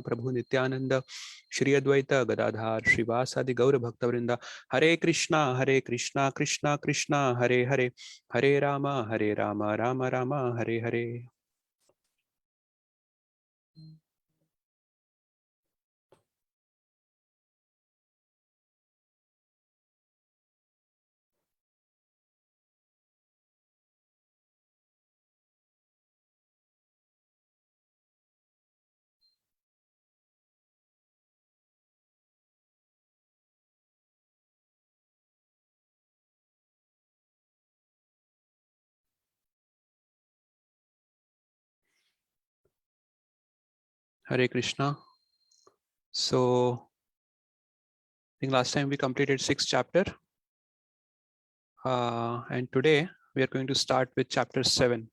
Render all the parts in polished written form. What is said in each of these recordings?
Prabhu Nityanand Shri Advaita Gadadhar श्रीवासादि Gaur भक्तवृंदा। Hare Krishna Krishna Krishna Hare Hare, Hare Ram Ram Ram Hare Hare. Hare Krishna. So, I think last time we completed 6th chapter, and today we are going to start with chapter 7.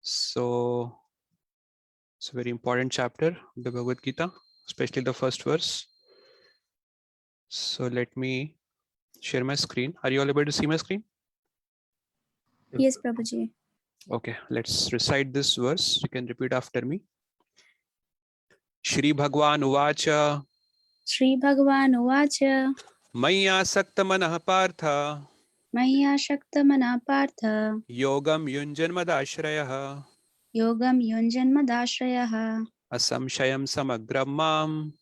So, it's a very important chapter, the Bhagavad Gita, especially the first verse. So, let me share my screen. Are you all able to see my screen? Yes, Prabhuji. Okay, let's recite this verse. You can repeat after me. Shri Bhagwan Uvacha Shri Bhagavan Uvacha Maya Sakta Manah Partha Maya Shaktamana Partha Yogam Yunjanmadashrayah Yogam Yunjanmadashrayah Asamshayam Samagram Mam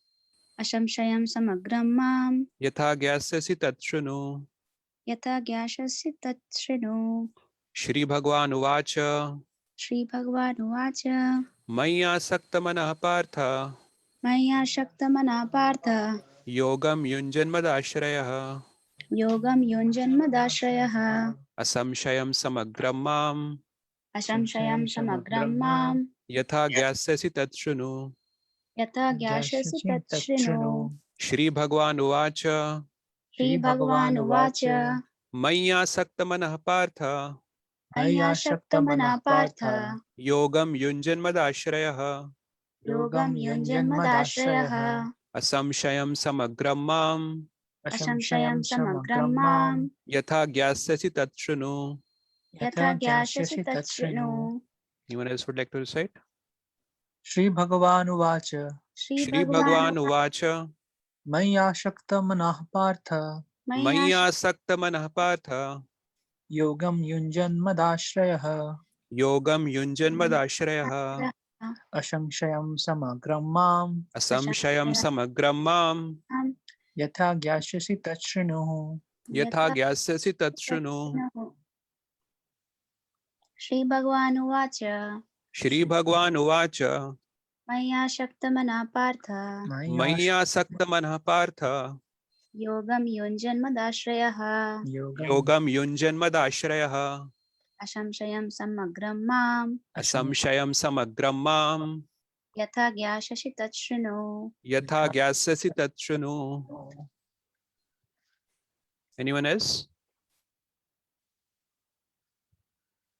Ashamshayam Samagram Mam Yatha Gyasasi Tatshunu. Yata Gyashasi Tatshinu. Shri Bhagwan Uvacha Shri Bhagavan Uvacha Maya Sakta Manah Partha Maya Shaktamana Partha Yogam Yunjanmadashrayah Yogam Yunjanmadashrayah Asamshayam Samagram Mam Ashamshayam Samagram Mam Yatha Gyasasi Tatshunu. Yata Gyashasi Tatshinu. Shri Bhagwan Uvacha Shri Bhagavan Uvacha Maya Sakta Manah Partha Maya Shaktamana Partha Yogam Yunjanmadashrayah Yogam Yunjanmadashrayah Asamshayam Samagram Mam Ashamshayam Samagram Mam Yatha Gyasasi Tatshunu. Yatha Gyashasi Tatshinu. Anyone else would like to recite? Shri Bhagavan Uvacha Shri Bhagwan Uvacha Maya Shakta Manah Partha Maya Sakta Manah Partha Yogam Yunjan Madashrayah Yogam Yunjanmadashrayah Ashamshayam Samagram Mam Asamshayam Samagram Mam Yatha Gyashasi Tatshrinu. Yatha Gyasasi Tatshunu. Shri Bhagavan Uvacha Shri Bhagwan Uvacha Maya Shaktamana Partha Maya Sakta Manah Partha Yogam Yunjanmadashrayah Yogam Yunjanmadashrayah Ashamshayam Samagram Mam Asamshayam Samagram Mam Yatha Gyashasi Tatshinu. Yatha Gyasasi Tatshunu. Anyone else?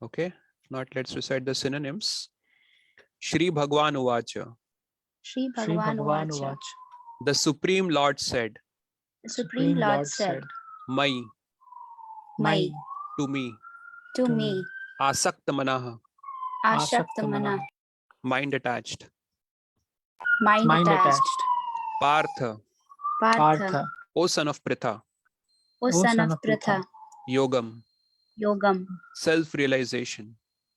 Okay, if not, let's recite the synonyms. Shri Bhagwan Uvacha. Shri Shri Bhagavan Bhagavan Uvacha. Uvacha The Supreme Lord said, The Supreme Lord said, Mai, Mai, to me, to me, Asakta Manah, Ashaktamana, mind attached, mind Mind attached, attached Partha, Partha, Partha O son of Pritha, O son of Pritha, Yogam, Yogam, self-realization,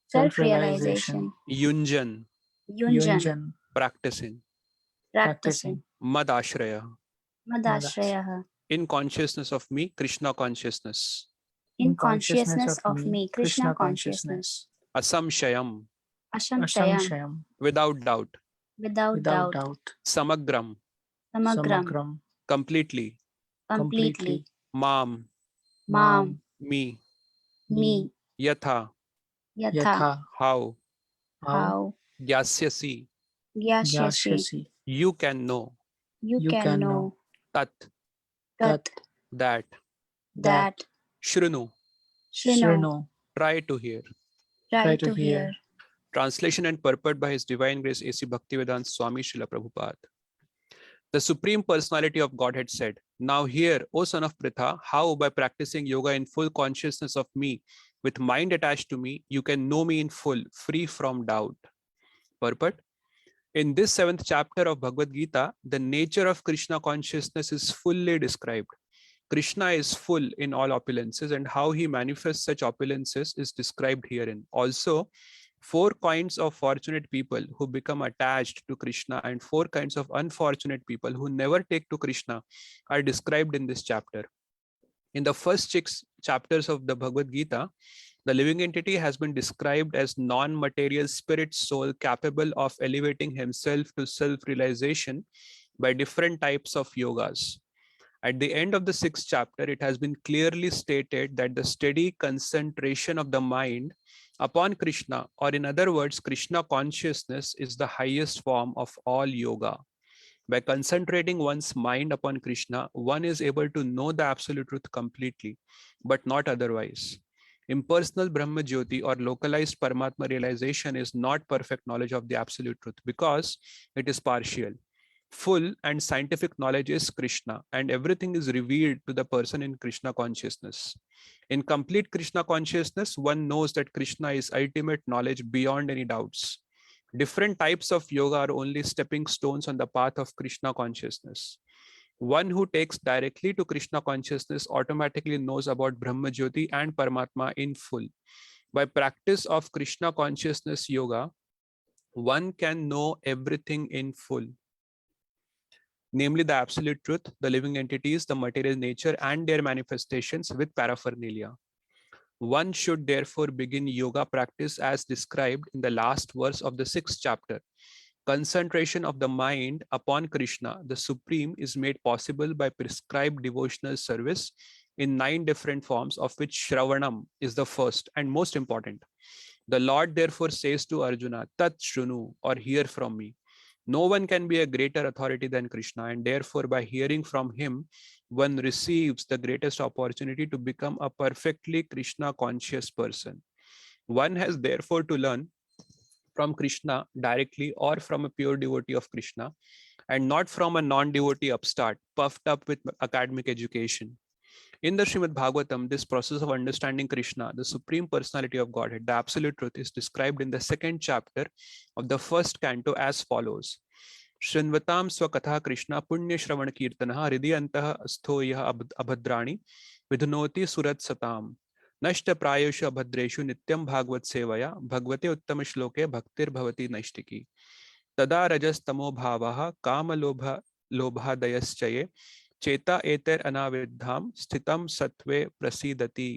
self-realization, Yunjan, Yunjan, Yunjan practicing, practicing, Madashraya, Madashrayah, in consciousness of me, Krishna consciousness, in consciousness of me, Krishna consciousness, Asamshayam, Ashamshayam, Ashamshayam without doubt, without without doubt, doubt Samagram, Samagram, Samagram completely, completely, Mam, Mam, me, me, Yatha, Yatha, Yatha how, how, Gyasyasi, Gyashyasi, Gyashyasi you can know, you can know, Tat, Tat, that, that, Shrinu, Shrinu, Shrinu try to hear. try to hear. Translation and purport by His Divine Grace A.C. Bhaktivedanta Swami Srila Prabhupada. The Supreme Personality of Godhead said, now hear, O son of Pritha, how by practicing yoga in full consciousness of me, with mind attached to me, you can know me in full, free from doubt. Purport. In this 7th chapter of Bhagavad Gita, the nature of Krishna consciousness is fully described. Krishna is full in all opulences, and how he manifests such opulences is described herein. Also, 4 kinds of fortunate people who become attached to Krishna and 4 kinds of unfortunate people who never take to Krishna are described in this chapter. In the first 6 chapters of the Bhagavad Gita, the living entity has been described as non-material spirit soul capable of elevating himself to self-realization by different types of yogas. At the end of the 6th chapter, it has been clearly stated that the steady concentration of the mind upon Krishna, or in other words, Krishna consciousness, is the highest form of all yoga. By concentrating one's mind upon Krishna, one is able to know the absolute truth completely, but not otherwise. Impersonal Brahma Jyoti or localized Paramatma realization is not perfect knowledge of the absolute truth because it is partial. Full and scientific knowledge is Krishna, and everything is revealed to the person in Krishna consciousness. In complete Krishna consciousness, one knows that Krishna is ultimate knowledge beyond any doubts. Different types of yoga are only stepping stones on the path of Krishna consciousness. One who takes directly to Krishna consciousness automatically knows about Brahma Jyoti and Paramatma in full. By practice of Krishna consciousness yoga, one can know everything in full, namely the absolute truth, the living entities, the material nature, and their manifestations with paraphernalia. One should therefore begin yoga practice as described in the last verse of the 6th chapter. Concentration of the mind upon Krishna, the Supreme, is made possible by prescribed devotional service in 9 different forms, of which Shravanam is the first and most important. The Lord therefore says to Arjuna, Tat Shrunu, or hear from me. No one can be a greater authority than Krishna, and therefore by hearing from him, one receives the greatest opportunity to become a perfectly Krishna conscious person. One has therefore to learn from Krishna directly or from a pure devotee of Krishna, and not from a non-devotee upstart puffed up with academic education. In the Srimad Bhagavatam, this process of understanding Krishna, the Supreme Personality of Godhead, the Absolute Truth, is described in the 2nd chapter of the 1st canto as follows. Shrinvatam swakatha Krishna punya shravan kirtanaha hridiyantah astho yah abhadrani vidhnoti surat satam nashta prayusha abhadreshu nityam bhagavad sevaya bhagavate uttama shloke bhaktir bhavati naishtiki tada rajas tamo bhavaha kama lobhadayaschaye चेता एतर अनाविद्धाम स्थितम सत्वे प्रसीदति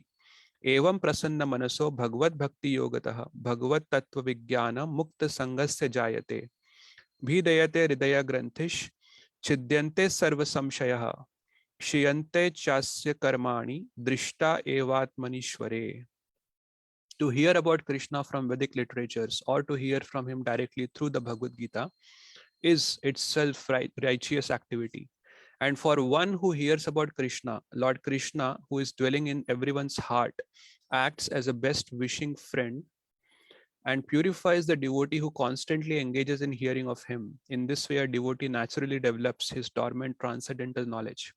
एवं प्रसन्न मनसो भगवत भक्ति योगतः भगवत तत्व विज्ञान मुक्त संगस्य जायते भीदयते हृदय ग्रंथिश छिद्यन्ते सर्व संशयः क्षीयन्ते चास्य कर्माणि दृष्टा एवात्मनीश्वरे. To hear about Krishna from Vedic literatures or to hear from him directly through the Bhagavad Gita is itself righteous activity. And for one who hears about Krishna, Lord Krishna, who is dwelling in everyone's heart, acts as a best wishing friend and purifies the devotee who constantly engages in hearing of him. In this way, a devotee naturally develops his dormant transcendental knowledge.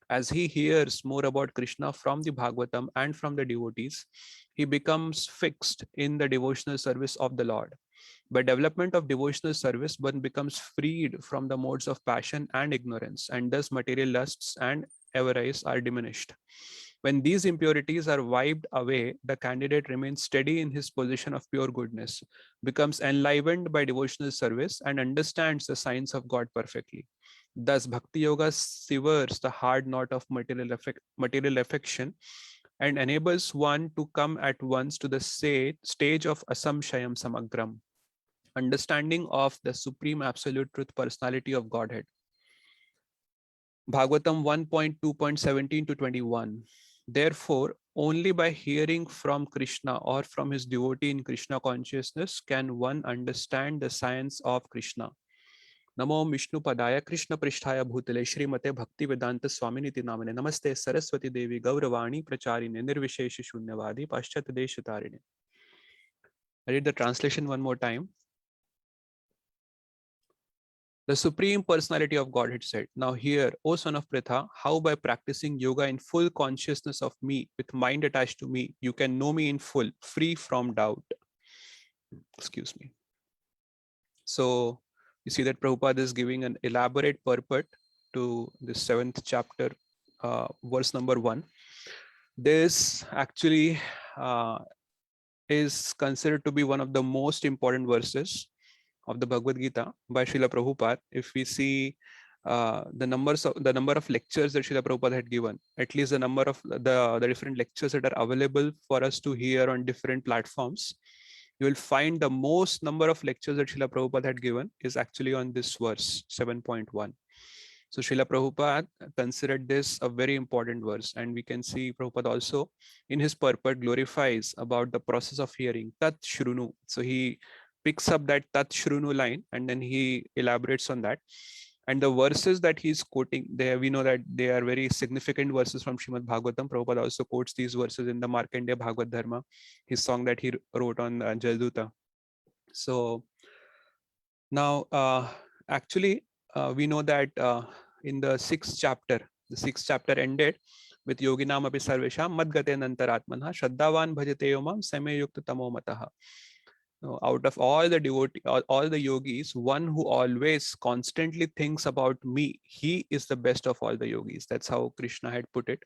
As he hears more about Krishna from the Bhagavatam and from the devotees, he becomes fixed in the devotional service of the Lord. By development of devotional service, one becomes freed from the modes of passion and ignorance, and thus material lusts and avarice are diminished. When these impurities are wiped away, the candidate remains steady in his position of pure goodness, becomes enlivened by devotional service, and understands the science of God perfectly. Thus, Bhakti Yoga severs the hard knot of material affection and enables one to come at once to the stage of Asamshayam Samagram, understanding of the Supreme Absolute Truth Personality of Godhead. Bhagavatam 1.2.17 to 21. Therefore, only by hearing from Krishna or from his devotee in Krishna consciousness can one understand the science of Krishna. Namo Vishnu Padaya Krishna Pristhaya Bhutale Srimate Bhakti Vedanta Swaminiti Namane Namaste Saraswati Devi Gauravani Pracharine Nirvishesha Shunyavadi Paschat Deshatarine. I read the translation one more time. The Supreme Personality of Godhead said, Now hear, O son of Pritha, how by practicing yoga in full consciousness of me, with mind attached to me, you can know me in full, free from doubt. Excuse me. So You see that Prabhupada is giving an elaborate purport to the 7th chapter, verse number 1. This actually is considered to be one of the most important verses of the Bhagavad Gita by Srila Prabhupada. If we see the number of lectures that Srila Prabhupada had given, at least the number of the different lectures that are available for us to hear on different platforms, you will find the most number of lectures that Srila Prabhupada had given is actually on this verse 7.1. So Srila Prabhupada considered this a very important verse, and we can see Prabhupada also in his purport glorifies about the process of hearing, Tat Shrunu. So he picks up that Tat Shrunu line and then he elaborates on that. And the verses that he's quoting there, we know that they are very significant verses from Srimad Bhagavatam. Prabhupada also quotes these verses in the Markandeya Bhagavad Dharma, his song that he wrote on Jalduta. So now, actually, we know that in the 6th chapter, the 6th chapter ended with Yoginam api sarvesham madgate nantaratmanha shraddhavan bhajate yomam same yukta tamo mataha. Out of all the devotees, all the yogis, one who always constantly thinks about me, he is the best of all the yogis. That's how Krishna had put it.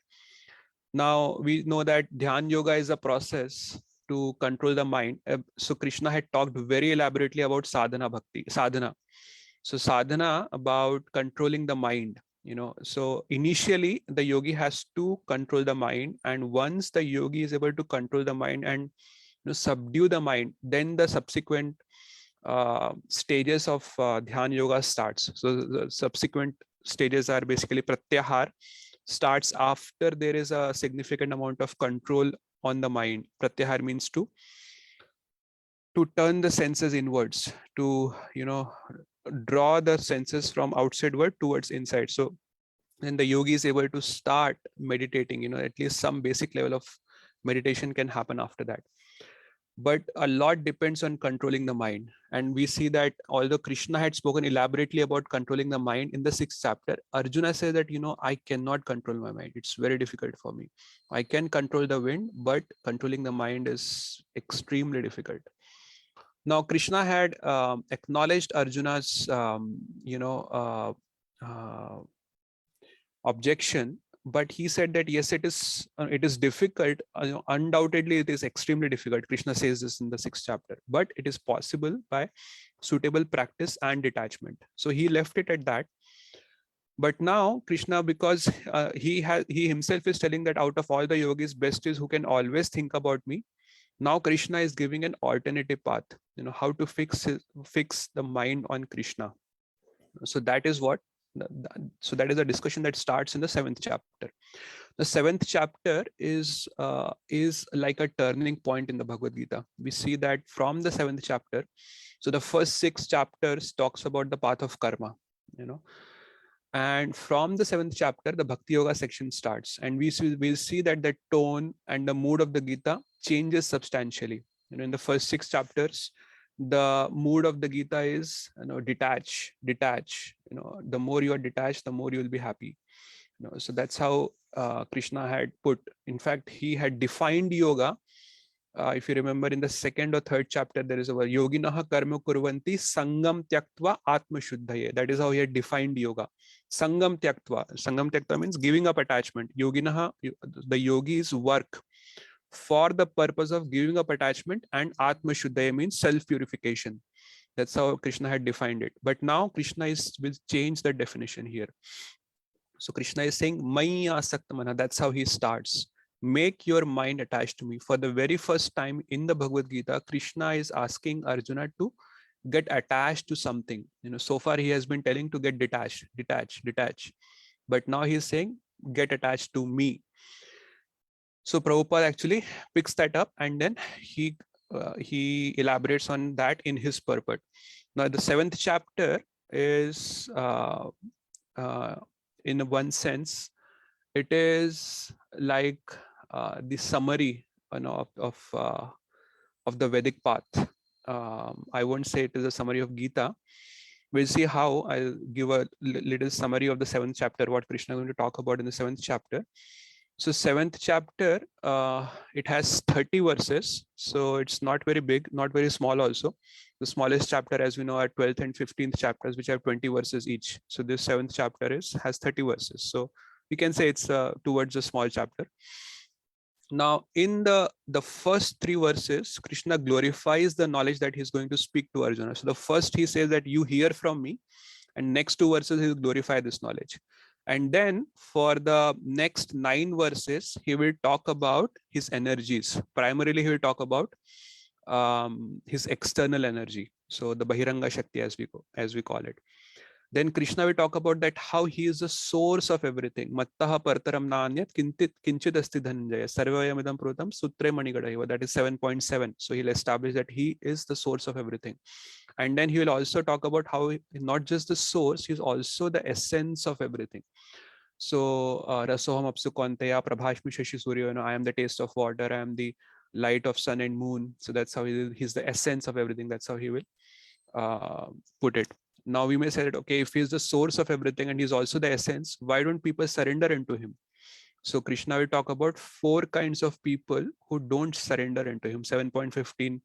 Now we know that Dhyan Yoga is a process to control the mind. So Krishna had talked very elaborately about sadhana bhakti, sadhana. So sadhana about controlling the mind, so initially the yogi has to control the mind, and once the yogi is able to control the mind and subdue the mind, then the subsequent stages of Dhyan Yoga starts. So the subsequent stages are basically Pratyahar, starts after there is a significant amount of control on the mind. Pratyahar means to turn the senses inwards, to draw the senses from outsideward towards inside. So then the yogi is able to start meditating, at least some basic level of meditation can happen after that. But a lot depends on controlling the mind. And we see that although Krishna had spoken elaborately about controlling the mind in the 6th chapter, Arjuna says that, I cannot control my mind. It's very difficult for me. I can control the wind, but controlling the mind is extremely difficult. Now, Krishna had acknowledged Arjuna's, objection, but he said that yes, it is difficult. Undoubtedly, it is extremely difficult. Krishna says this in the 6th chapter, but it is possible by suitable practice and detachment. So he left it at that. But now Krishna, because he himself is telling that out of all the yogis, best is who can always think about me. Now Krishna is giving an alternative path, how to fix the mind on Krishna. So that is what. So that is a discussion that starts in the 7th chapter. The 7th chapter is like a turning point in the Bhagavad Gita. We see that from the 7th chapter. So the first 6 chapters talks about the path of karma, and from the 7th chapter, the Bhakti Yoga section starts, and we'll see that the tone and the mood of the Gita changes substantially. In the first 6 chapters, the mood of the Gita is detach. The more you are detached, the more you will be happy. So that's how Krishna had put. In fact, he had defined yoga. If you remember, in the 2nd or 3rd chapter, there is a word yoginaha karma kurvanti sangam tyaktva atma shuddhaye. That is how he had defined yoga. Sangam tyaktva means giving up attachment. Yoginaha, the yogis work for the purpose of giving up attachment, and Atma Shuddhaya means self-purification. That's how Krishna had defined it. But now Krishna will change the definition here. So Krishna is saying, Mai asakta mana. That's how he starts. Make your mind attached to me. For the very first time in the Bhagavad Gita, Krishna is asking Arjuna to get attached to something. So far he has been telling to get detached. But now he is saying, get attached to me. So Prabhupada actually picks that up, and then he elaborates on that in his purport. Now the 7th chapter is, in one sense, it is like the summary of the Vedic path. I won't say it is a summary of Gita. We'll see how. I'll give a little summary of the 7th chapter, what Krishna is going to talk about in the 7th chapter. So 7th chapter, it has 30 verses. So it's not very big, not very small also. The smallest chapter, as we know, are 12th and 15th chapters, which have 20 verses each. So this 7th chapter has 30 verses. So we can say it's towards a small chapter. Now, in the first 3 verses, Krishna glorifies the knowledge that he's going to speak to Arjuna. So the first he says that you hear from me, and next 2 verses he will glorify this knowledge. And then for the next 9 verses, he will talk about his energies. Primarily, he will talk about his external energy. So the Bahiranga Shakti, as we call it. Then Krishna will talk about that how he is the source of everything. Mattaha partaram naanyat kinchit asti dhananjaya sarvayamidam prutam sutre manigadaiva. That is 7.7. So he'll establish that he is the source of everything. And then he will also talk about how not just the source, he's also the essence of everything. So rasoham apsu konteya prabhashmi shashi surya, I am the taste of water, I am the light of sun and moon. So that's how he's the essence of everything. That's how he will put it. Now we may say that, okay, if he's the source of everything and he's also the essence, why don't people surrender into him? So Krishna will talk about 4 kinds of people who don't surrender into him. 7.15,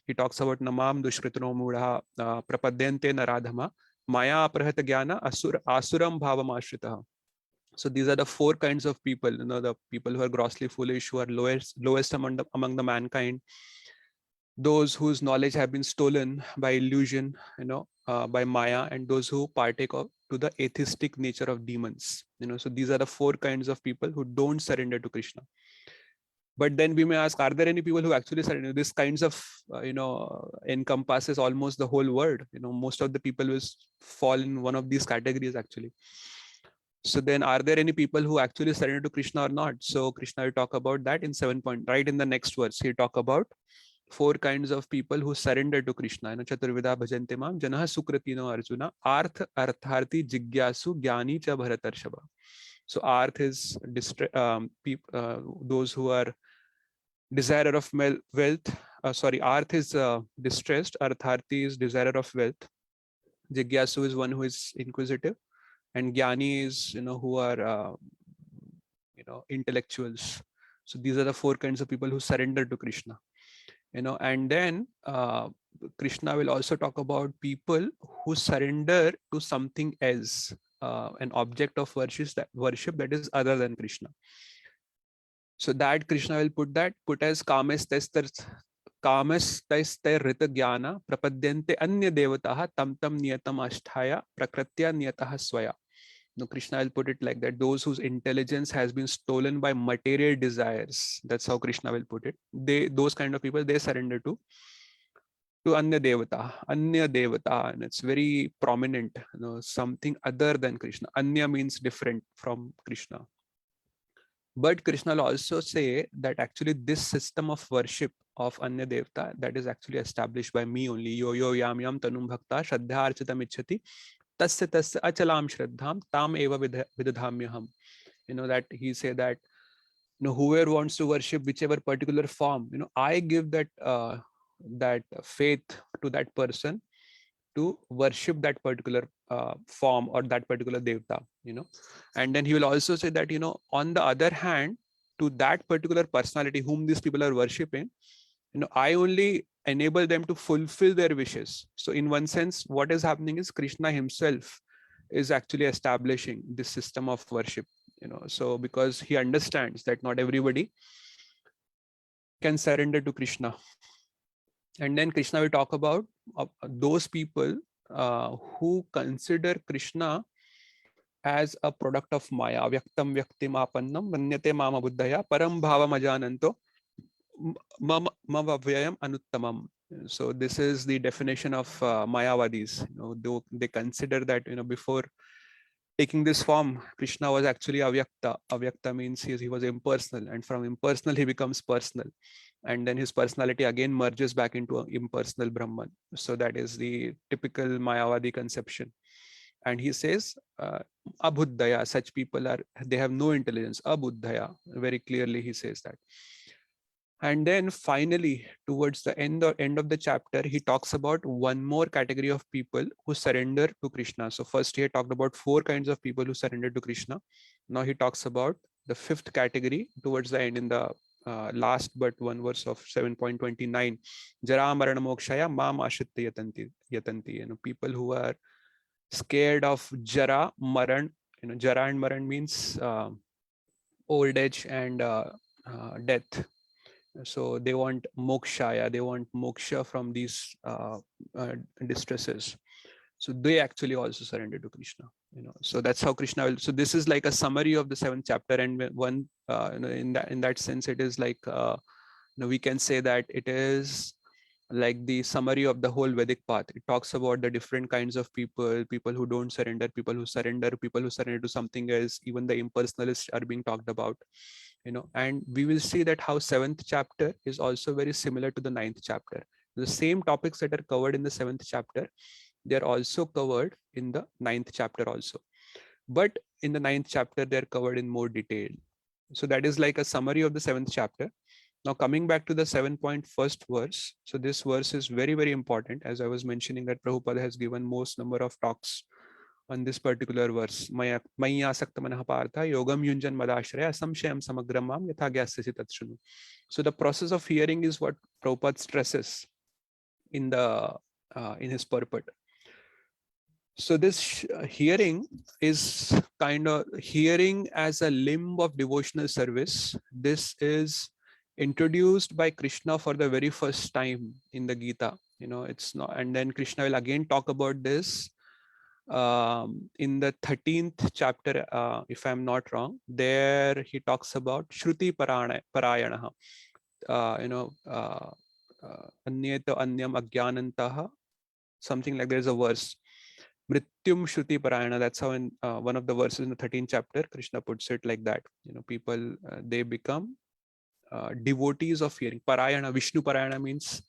he talks about namam dushkritano mudha prapadyante naradhama maya aprahata jnana asuram bhavam ashritaha. So these are the 4 kinds of people, the people who are grossly foolish, who are lowest among the mankind, those whose knowledge have been stolen by illusion, by Maya, and those who partake of to the atheistic nature of demons. So these are the 4 kinds of people who don't surrender to Krishna. But then we may ask, are there any people who actually surrender? This kinds of, encompasses almost the whole world. Most of the people will fall in one of these categories actually. So then are there any people who actually surrender to Krishna or not? So Krishna will talk about that in 7 point, right in the next verse. He'll talk about 4 kinds of people who surrender to Krishna. Chaturvida bhajante mam janah sukratino arjuna arth artharti jigyasu jnani cha bharatarshava. So arth is those who are desirer of wealth. Arth is distressed, artharti is desirer of wealth, jigyasu is one who is inquisitive, and jnani is who are intellectuals. So these are the 4 kinds of people who surrender to Krishna. And then Krishna will also talk about people who surrender to something else, an object of worship that is other than Krishna. So that Krishna will put as kamastastar rita jnana prapadyante anya devataha tam niyatam asthaya prakritya niyataha swaya. No, Krishna will put it like that. Those whose intelligence has been stolen by material desires. That's how Krishna will put it. Those kind of people, they surrender to Anya Devata, and it's very prominent. Something other than Krishna. Anya means different from Krishna. But Krishna will also say that actually this system of worship of Anya Devata, that is actually established by me only. Yo yam yam tanum bhakta shraddha architam ichhati tasya tasya achalam shraddham tam eva vidadhamyaham. That he say that whoever wants to worship whichever particular form, I give that faith to that person to worship that particular form or that particular devta. And then he will also say that on the other hand, to that particular personality whom these people are worshipping, I only enable them to fulfill their wishes. So in one sense, what is happening is Krishna himself is actually establishing this system of worship. So because he understands that not everybody can surrender to Krishna. And then Krishna will talk about those people who consider Krishna as a product of Maya. Vyaktam vyaktim apannam manyate mama buddhaya param bhavam ajananto mavavyayam anuttamam. So this is the definition of Mayavadis. Though they consider that before taking this form, Krishna was actually avyakta. Avyakta means he was impersonal, and from impersonal he becomes personal, and then his personality again merges back into an impersonal Brahman. So that is the typical Mayavadi conception. And he says, abhuddhaya, such people they have no intelligence. Abhuddhaya, very clearly he says that. And then finally, towards the end of the chapter, he talks about one more category of people who surrender to Krishna. So first he had talked about 4 kinds of people who surrender to Krishna. Now he talks about the 5th category towards the end in the last but one verse of 7.29, Jara Marana Mokshaya Mam Ashritta Yatanti. People who are scared of Jara, Maran. Jara and Maran means old age and death. So they want mokshaya, they want moksha from these distresses. So they actually also surrender to Krishna. So that's how Krishna will. So this is like a summary of the 7th chapter, and one in that sense, it is like we can say that it is like the summary of the whole Vedic path. It talks about the different kinds of people who don't surrender, people who surrender to something else. Even the impersonalists are being talked about. And we will see that how 7th chapter is also very similar to the 9th chapter. The same topics that are covered in the 7th chapter, they are also covered in the 9th chapter also. But in the 9th chapter, they're covered in more detail. So that is like a summary of the 7th chapter. Now coming back to the 7.1st verse. So this verse is very, very important. As I was mentioning that Prabhupada has given most number of talks on this particular verse. Maya asakta manah partha yogam yunjan madashraya samshayam samagramam yatha gyasya tatshunu. So the process of hearing is what Prabhupada stresses in his purport. So this hearing is kind of hearing as a limb of devotional service. This is introduced by Krishna for the very first time in the Gita. It's not, and then Krishna will again talk about this in the 13th chapter, if I'm not wrong. There he talks about Shruti Parayanaha. Anyeta Anyam Agyanantaha, something like there's a verse. Mrityum Shruti Parayana. That's how in one of the verses in the 13th chapter, Krishna puts it like that. People, they become devotees of hearing. Parayana, Vishnu Parayana means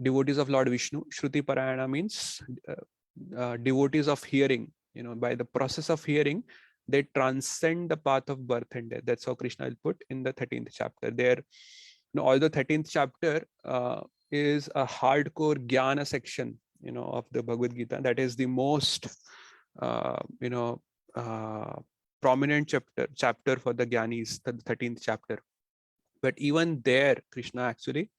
devotees of Lord Vishnu. Shruti Parayana means devotees of hearing. By the process of hearing, they transcend the path of birth and death. That's how Krishna will put in the 13th chapter. There, although 13th chapter is a hardcore jnana section, of the Bhagavad Gita, that is the most, prominent chapter for the Jnanis, the 13th chapter. But even there, Krishna actually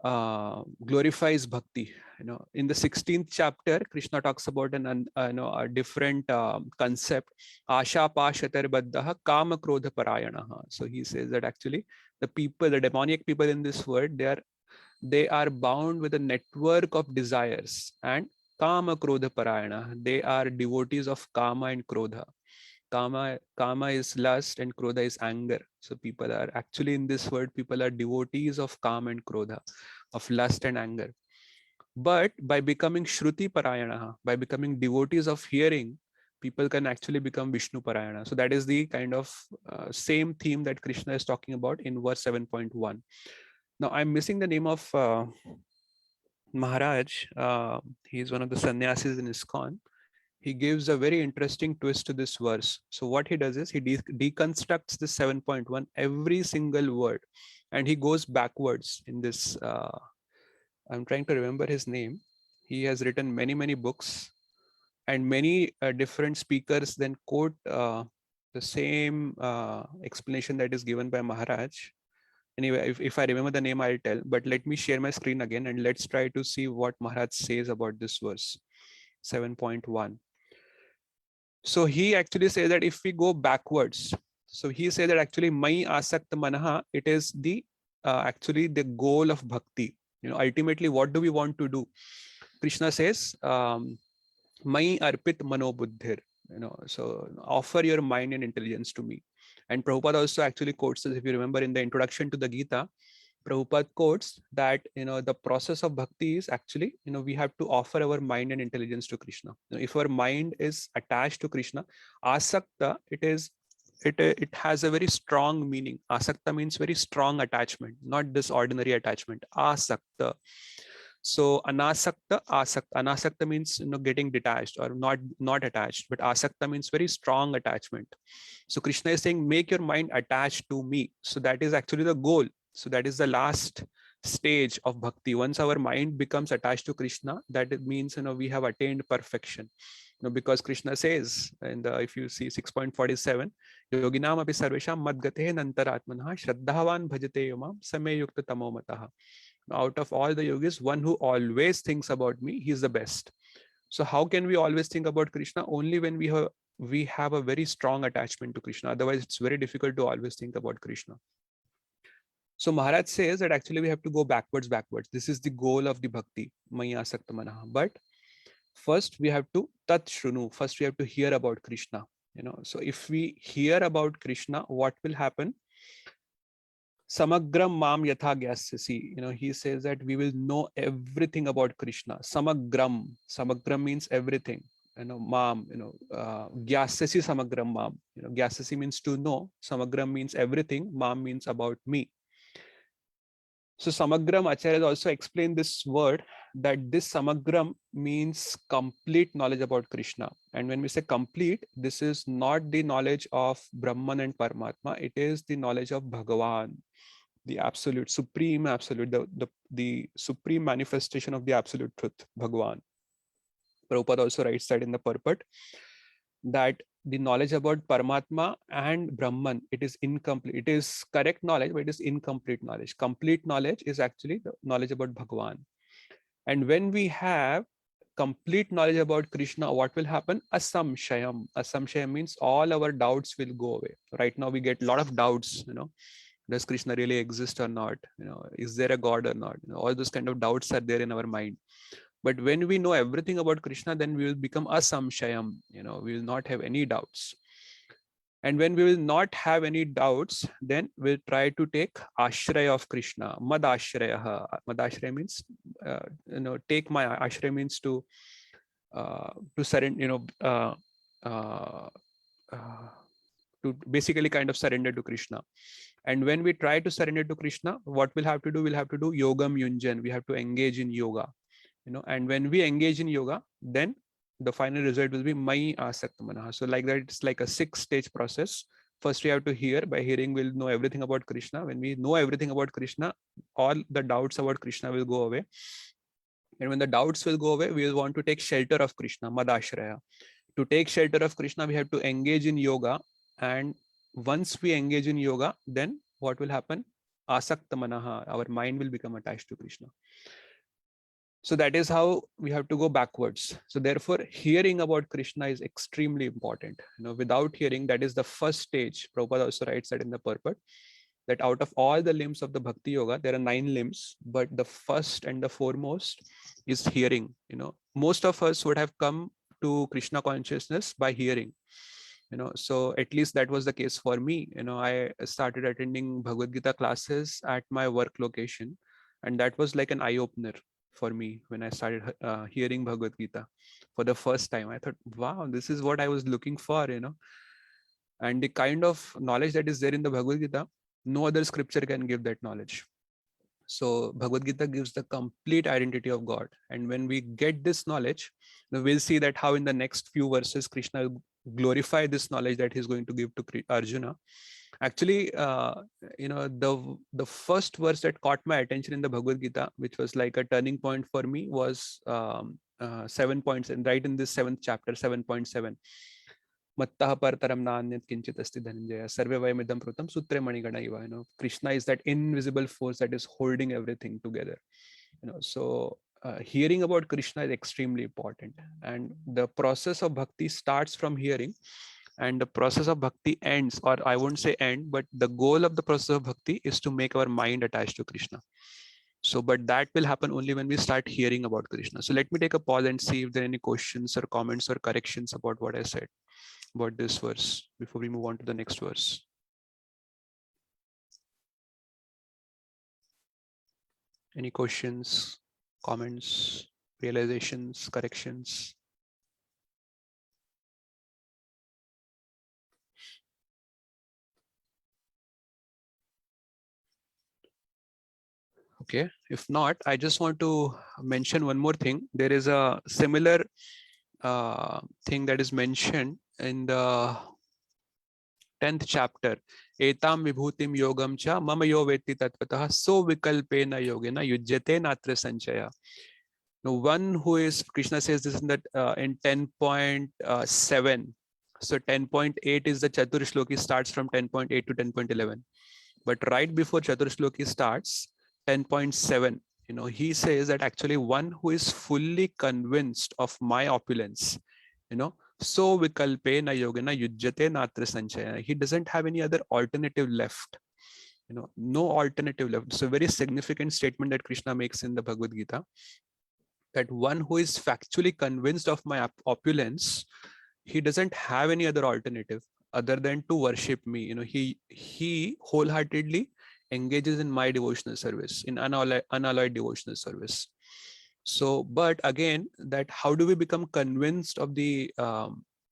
glorifies bhakti. In the 16th chapter, Krishna talks about a different concept. Asha pashatar baddha kama krodha parayanaha. So he says that actually the demoniac people in this world, they are bound with a network of desires, and kama krodha parayana, they are devotees of kama and krodha. Kama is lust and krodha is anger. So people are actually in this world, people are devotees of kama and krodha, of lust and anger. But by becoming Shruti Parayana, by becoming devotees of hearing, people can actually become Vishnu Parayana. So that is the kind of same theme that Krishna is talking about in verse 7.1. Now I'm missing the name of Maharaj. He is one of the sannyasis in ISKCON. He gives a very interesting twist to this verse. So what he does is he deconstructs this 7.1, every single word, and he goes backwards in this. I'm trying to remember his name. He has written many, many books, and many different speakers then quote the same explanation that is given by Maharaj. Anyway, if I remember the name, I'll tell. But let me share my screen again, and let's try to see what Maharaj says about this verse, 7.1. So he actually says that if we go backwards, so he says that actually Mai Asakta Manaha, it is the actually the goal of bhakti. Ultimately, what do we want to do? Krishna says, Mai Arpit Mano Buddhir. So offer your mind and intelligence to me. And Prabhupada also actually quotes this, if you remember in the introduction to the Gita, Prabhupada quotes that the process of bhakti is actually we have to offer our mind and intelligence to Krishna. If our mind is attached to Krishna, asakta, it has a very strong meaning. Asakta means very strong attachment, not this ordinary attachment. Asakta. So anasakta, asakta. Anasakta means getting detached or not attached, but asakta means very strong attachment. So Krishna is saying, make your mind attached to me. So that is actually the goal. So that is the last stage of bhakti. Once our mind becomes attached to Krishna, that it means we have attained perfection. because Krishna says, and if you see 6.47, yoginam api sarvesham madgate nantaratmanah shraddhavan bhajate yomam same yukta tamo matah. Out of all the yogis, one who always thinks about me, he's the best. So how can we always think about Krishna? Only when we have a very strong attachment to Krishna. Otherwise, it's very difficult to always think about Krishna. So Maharaj says that actually we have to go backwards. This is the goal of the bhakti, Maya Asakta Manaha. But first we have to tat shrunu. First we have to hear about Krishna. So if we hear about Krishna, what will happen? Samagram mam yatha gyasyasi. He says that we will know everything about Krishna. Samagram means everything. Mam, gyasyasi samagram mam. Gyasyasi means to know. Samagram means everything. Mam means about me. So Samagram, Acharya also explained this word, that this Samagram means complete knowledge about Krishna. And when we say complete, this is not the knowledge of Brahman and Paramatma, it is the knowledge of Bhagavan, the absolute, supreme absolute, the supreme manifestation of the absolute truth, Bhagavan. Prabhupada also writes that in the purport, that the knowledge about Paramatma and Brahman, it is incomplete. It is correct knowledge, but it is incomplete knowledge. Complete knowledge is actually the knowledge about Bhagavan. And when we have complete knowledge about Krishna, what will happen? Asamshayam. Asamshayam means all our doubts will go away. Right now we get a lot of doubts, does Krishna really exist or not? Is there a God or not? All those kind of doubts are there in our mind. But when we know everything about Krishna, then we will become asamshayam. We will not have any doubts. And when we will not have any doubts, then we'll try to take ashraya of Krishna. Mad ashraya. Mad ashraya means, take my ashraya means to surrender, to basically kind of surrender to Krishna. And when we try to surrender to Krishna, what we'll have to do? We'll have to do yogam yunjan. We have to engage in yoga. And when we engage in yoga, then the final result will be Mai Asakta Manaha. So like that, it's like a 6-stage process. First, we have to hear. By hearing, we'll know everything about Krishna. When we know everything about Krishna, all the doubts about Krishna will go away. And when the doubts will go away, we will want to take shelter of Krishna, Madashraya. To take shelter of Krishna, we have to engage in yoga. And once we engage in yoga, then what will happen? Asakta Manaha. Our mind will become attached to Krishna. So that is how we have to go backwards. So therefore, hearing about Krishna is extremely important. Without hearing, that is the first stage. Prabhupada also writes that in the purport, that out of all the limbs of the Bhakti Yoga, there are 9 limbs, but the first and the foremost is hearing. Most of us would have come to Krishna consciousness by hearing. So at least that was the case for me. I started attending Bhagavad Gita classes at my work location, and that was like an eye-opener for me when I started hearing Bhagavad Gita for the first time. I thought, wow, this is what I was looking for, and the kind of knowledge that is there in the Bhagavad Gita, no other scripture can give that knowledge. So Bhagavad Gita gives the complete identity of God. And when we get this knowledge, we'll see that how in the next few verses, Krishna will glorify this knowledge that he's going to give to Arjuna. Actually, the first verse that caught my attention in the Bhagavad Gita, which was like a turning point for me, was 7 points, and right in this 7th chapter, 7.7. Mattah partaram nanyat kinchit asti dhananjaya sarve vayamidam prutam sutre manigana iva. Krishna is that invisible force that is holding everything together. So hearing about Krishna is extremely important, and the process of bhakti starts from hearing, and the process of bhakti ends, or I won't say end, but the goal of the process of bhakti is to make our mind attached to Krishna. So, but that will happen only when we start hearing about Krishna. So let me take a pause and see if there are any questions or comments or corrections about what I said about this verse before we move on to the next verse. Any questions, comments, realizations, corrections? Okay, if not, I just want to mention one more thing. There is a similar thing that is mentioned in the 10th chapter. Etam vibhutim yogam cha mama yo veti tatvatah so vikalpena yogena yujyate natra sanchaya. Now, one who is, Krishna says this in that in 10.7. So 10.8 is the Chatur Shloki, starts from 10.8 to 10.11. But right before Chatur Shloki starts, 10.7, he says that actually one who is fully convinced of my opulence, so vikalpe na yogena yujjate natra sanchaya. He doesn't have any other alternative left. No alternative left. So very significant statement that Krishna makes in the Bhagavad Gita, that one who is factually convinced of my opulence, he doesn't have any other alternative other than to worship me. He wholeheartedly engages in my devotional service, in unalloyed devotional service. So, but again, that how do we become convinced of the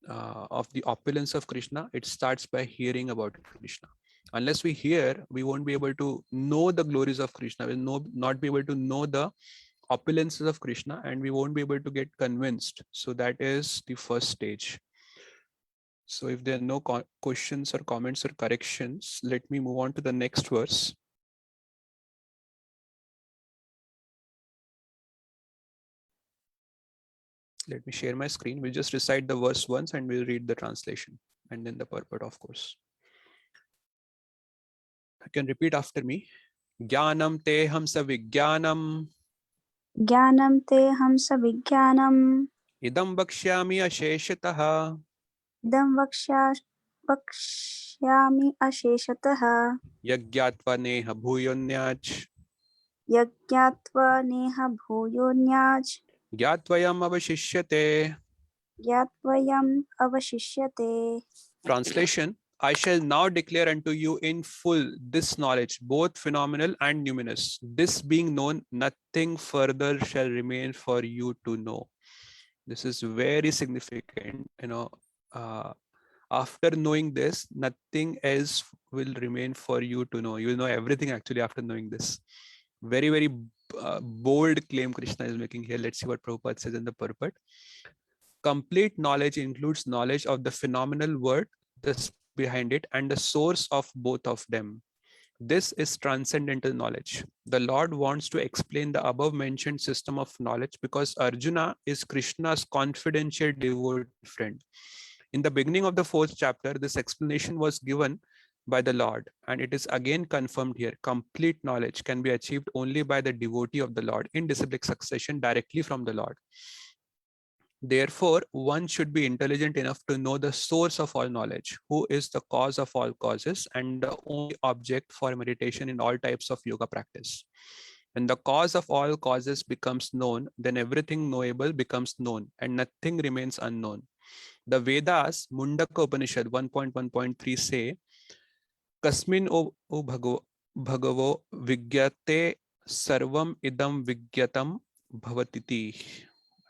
opulence of Krishna? It starts by hearing about Krishna. Unless we hear, we won't be able to know the glories of Krishna. We'll not be able to know the opulences of Krishna, and we won't be able to get convinced. So that is the first stage. So if there are no questions or comments or corrections, let me move on to the next verse. Let me share my screen. We'll just recite the verse once and we'll read the translation and then the purport, of course. You can repeat after me. Jnanam te hamsa vijnanam. Jnanam te hamsa vijnanam. Idam vakshyami asheshataha. Idam vakshyami asheshatah. Yagyatva neha bhuyonyach. Yagyatva neha bhuyonyaj. Gyatvayam avashishyate. Yatvayam avashishyate. Translation: I shall now declare unto you in full this knowledge, both phenomenal and numinous. This being known, nothing further shall remain for you to know. This is very significant. After knowing this, nothing else will remain for you to know. You will know everything actually after knowing this. Very, very bold claim Krishna is making here. Let's see what Prabhupada says in the purport. Complete knowledge includes knowledge of the phenomenal world, the behind it, and the source of both of them. This is transcendental knowledge. The Lord wants to explain the above mentioned system of knowledge because Arjuna is Krishna's confidential devotee friend. In the beginning of the 4th chapter, this explanation was given by the Lord, and it is again confirmed here. Complete knowledge can be achieved only by the devotee of the Lord in disciplic succession directly from the Lord. Therefore, one should be intelligent enough to know the source of all knowledge, who is the cause of all causes and the only object for meditation in all types of yoga practice. When the cause of all causes becomes known, then everything knowable becomes known and nothing remains unknown. The Vedas, Mundaka Upanishad 1.1.3 say, Kasmin o bhagavo vigyate sarvam idam vigyatam bhavatiti.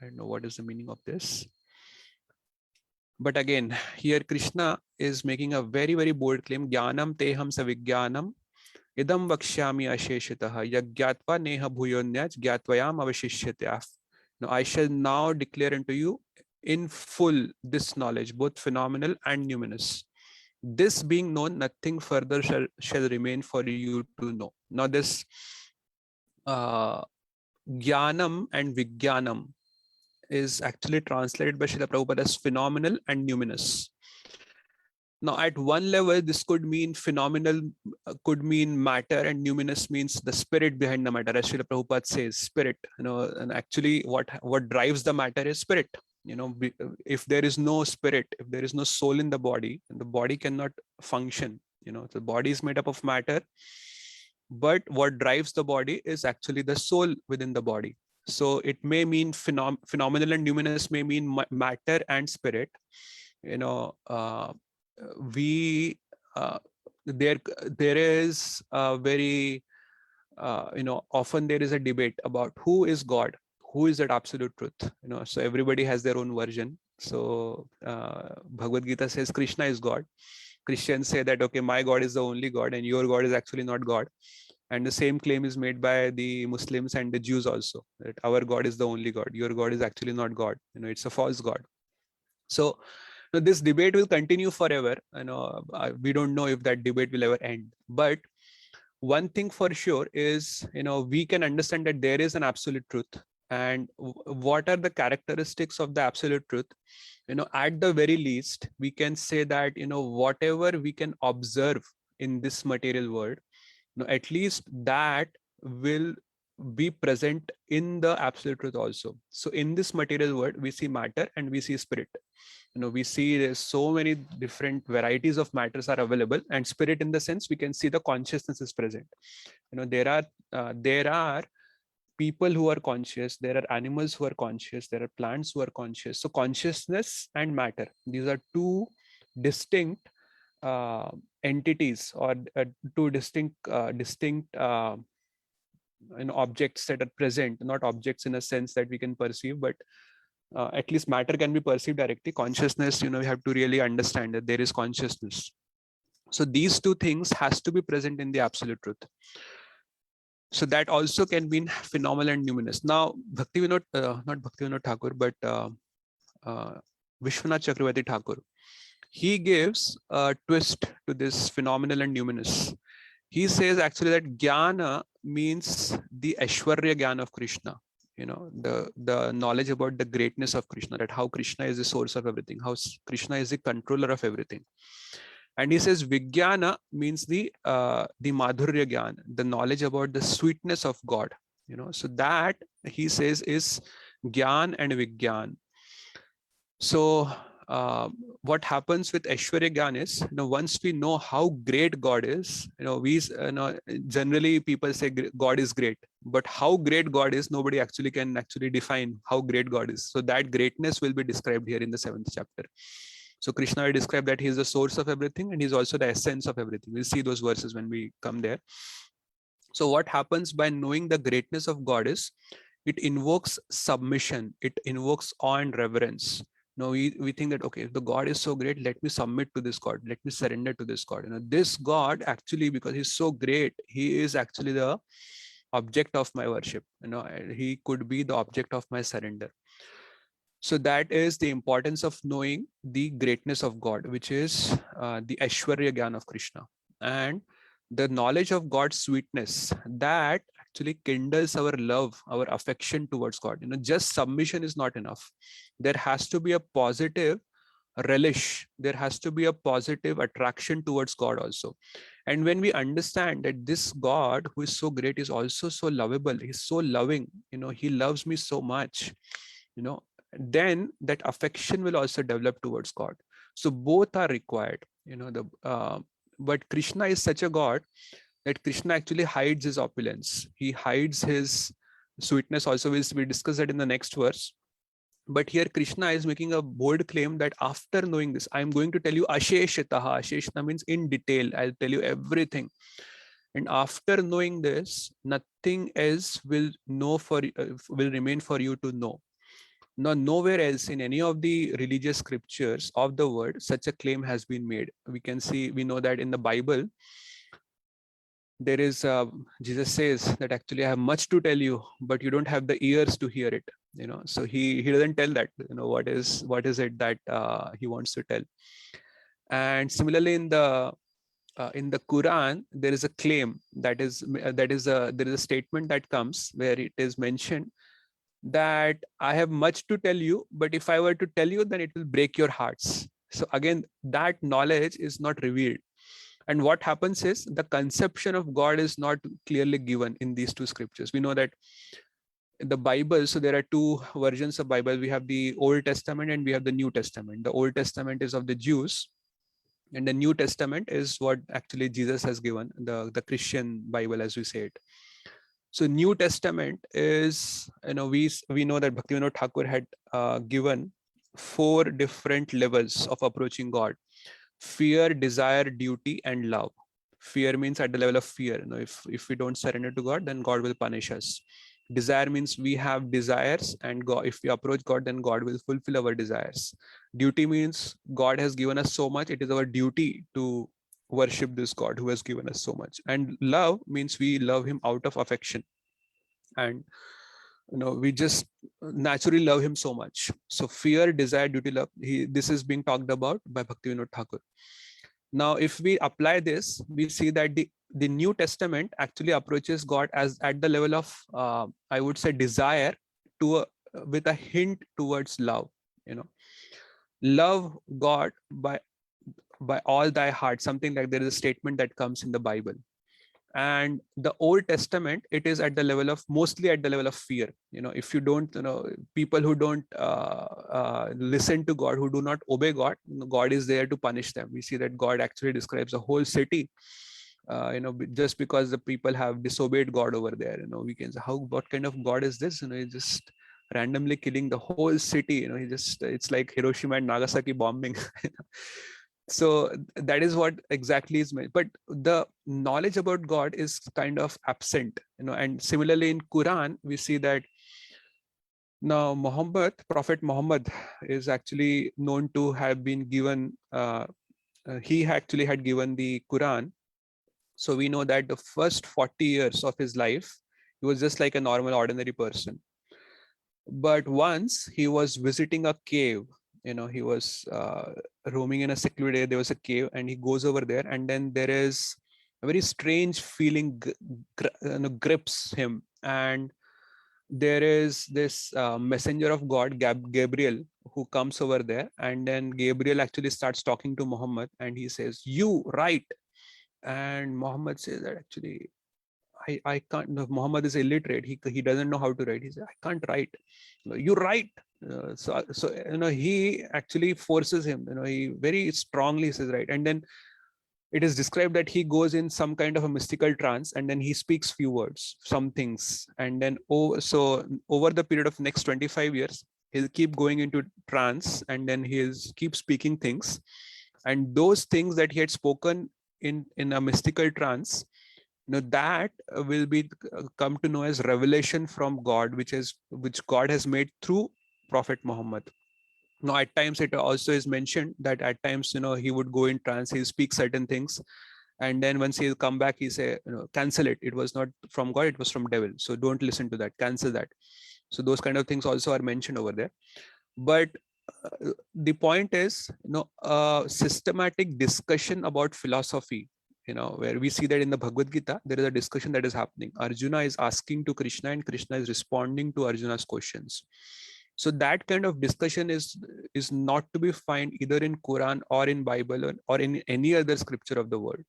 I don't know what is the meaning of this. But again, here Krishna is making a very, very bold claim. Jnanam teham savigyanam idam vakshyami asheshitaha yagyatva neha bhuyonyach gyatvayam avashishyatya. Now I shall now declare unto you in full this knowledge, both phenomenal and numinous. This being known, nothing further shall remain for you to know. Now this jnanam and vigyanam is actually translated by Srila Prabhupada as phenomenal and numinous. Now, at one level, this could mean phenomenal, could mean matter, and numinous means the spirit behind the matter. As Srila Prabhupada says, spirit. And actually, what drives the matter is spirit. If there is no spirit, if there is no soul in the body cannot function. The body is made up of matter, but what drives the body is actually the soul within the body. So it may mean phenomenal and numinous may mean matter and spirit. There is a very often there is a debate about who is God, who is that absolute truth. So everybody has their own version. So Bhagavad Gita says Krishna is God. Christians say that, okay, my God is the only God and your God is actually not God. And the same claim is made by the Muslims and the Jews also, that our God is the only God. Your God is actually not God. It's a false God. So this debate will continue forever. We don't know if that debate will ever end. But one thing for sure is, we can understand that there is an absolute truth And what are the characteristics of the absolute truth? At the very least, we can say that, whatever we can observe in this material world, at least that will be present in the absolute truth also. So in this material world, we see matter and we see spirit. We see there's so many different varieties of matters are available, and spirit, in the sense we can see the consciousness is present. There are people who are conscious, there are animals who are conscious, there are plants who are conscious. So consciousness and matter, these are two distinct entities, or two distinct objects that are present, not objects in a sense that we can perceive, but at least matter can be perceived directly. Consciousness, we have to really understand that there is consciousness. So these two things has to be present in the absolute truth. So that also can mean phenomenal and numinous. Now, Bhaktivinoda, not Bhaktivinoda Thakur, but Vishwanath Chakravarti Thakur, he gives a twist to this phenomenal and numinous. He says actually that Jnana means the Aishwarya Jnana of Krishna. The knowledge about the greatness of Krishna, that how Krishna is the source of everything, how Krishna is the controller of everything. And he says Vijnana means the Madhurya Gyan, the knowledge about the sweetness of God. So that, he says, is Gyan and Vijnan. So what happens with Aishwarya Gyan is, once we know how great God is, we generally people say God is great, but how great God is, nobody can define how great God is. So that greatness will be described here in the 7th chapter. So Krishna will describe that he is the source of everything and he's also the essence of everything. We'll see those verses when we come there. So what happens by knowing the greatness of God is, it invokes submission, it invokes awe and reverence. Now we think that, okay, if the God is so great, let me submit to this God, let me surrender to this God. This God, actually, because he's so great, he is actually the object of my worship. He could be the object of my surrender. So that is the importance of knowing the greatness of God, which is the Aishwarya Gyan of Krishna. And the knowledge of God's sweetness, that actually kindles our love, our affection towards God. Just submission is not enough. There has to be a positive relish. There has to be a positive attraction towards God also. And when we understand that this God who is so great is also so lovable, he's so loving, he loves me so much, then that affection will also develop towards God. So both are required. But Krishna is such a God that Krishna actually hides his opulence. He hides his sweetness also. We discuss that in the next verse. But here Krishna is making a bold claim that after knowing this, I'm going to tell you Asheshitaha. Asheshita means in detail. I'll tell you everything. And after knowing this, nothing else will remain for you to know. Now, nowhere else in any of the religious scriptures of the word, such a claim has been made. We know that in the Bible, there is, Jesus says that actually I have much to tell you, but you don't have the ears to hear it. So he doesn't tell that, what is it that he wants to tell. And similarly in the Quran, there is a claim there is a statement that comes where it is mentioned that I have much to tell you, but if I were to tell you, then it will break your hearts. So again, that knowledge is not revealed. And what happens is the conception of God is not clearly given in these two scriptures. We know that the Bible, so there are two versions of Bible. We have the Old Testament and we have the New Testament. The Old Testament is of the Jews, and the New Testament is what actually Jesus has given, the Christian Bible, as we say it. So New Testament is, we know that Bhaktivinoda Thakur had given 4 different levels of approaching God: fear, desire, duty, and love. Fear means at the level of fear. If we don't surrender to God, then God will punish us. Desire means we have desires, and God, if we approach God, then God will fulfill our desires. Duty means God has given us so much, it is our duty to worship this God who has given us so much. And love means we love him out of affection, and we just naturally love him so much. So fear, desire, duty, love, this is being talked about by Bhaktivinoda Thakur. Now if we apply this, we see that the New Testament actually approaches God as at the level of I would say desire with a hint towards love. Love God by all thy heart, something like there is a statement that comes in the Bible. And the Old Testament, it is at the level of, mostly at the level of fear. If you don't, people who don't listen to God, who do not obey God, God is there to punish them. We see that God actually describes a whole city, just because the people have disobeyed God over there. We can say, what kind of God is this? He's just randomly killing the whole city. It's like Hiroshima and Nagasaki bombing. So that is what exactly is meant. But the knowledge about God is kind of absent. And similarly in Quran, we see that now Prophet Muhammad is actually known to have been given, he actually had given the Quran. So we know that the first 40 years of his life, he was just like a normal, ordinary person. But once he was visiting a cave, he was roaming in a secluded area, there was a cave, and he goes over there, and then there is a very strange feeling grips him. And there is this messenger of God, Gabriel, who comes over there, and then Gabriel actually starts talking to Muhammad, and he says, "You write." And Muhammad says that actually, I can't. No, Muhammad is illiterate. He doesn't know how to write. He said, "I can't write." You write. So he actually forces him. He very strongly says, "Right." And then it is described that he goes in some kind of a mystical trance, and then he speaks few words, some things, and then so over the period of next 25 years, he'll keep going into trance, and then he'll keep speaking things, and those things that he had spoken in a mystical trance, that will be come to know as revelation from God, which God has made through Prophet Muhammad. Now at times it also is mentioned that at times he would go in trance, he'll speak certain things, and then once he'll come back, he say, cancel it, it was not from God, it was from devil, so don't listen to that, cancel that. So those kind of things also are mentioned over there. But the point is, a systematic discussion about philosophy, where we see that in the Bhagavad Gita, there is a discussion that is happening. Arjuna is asking to Krishna, and Krishna is responding to Arjuna's questions. So that kind of discussion is not to be found either in Quran or in Bible or in any other scripture of the world.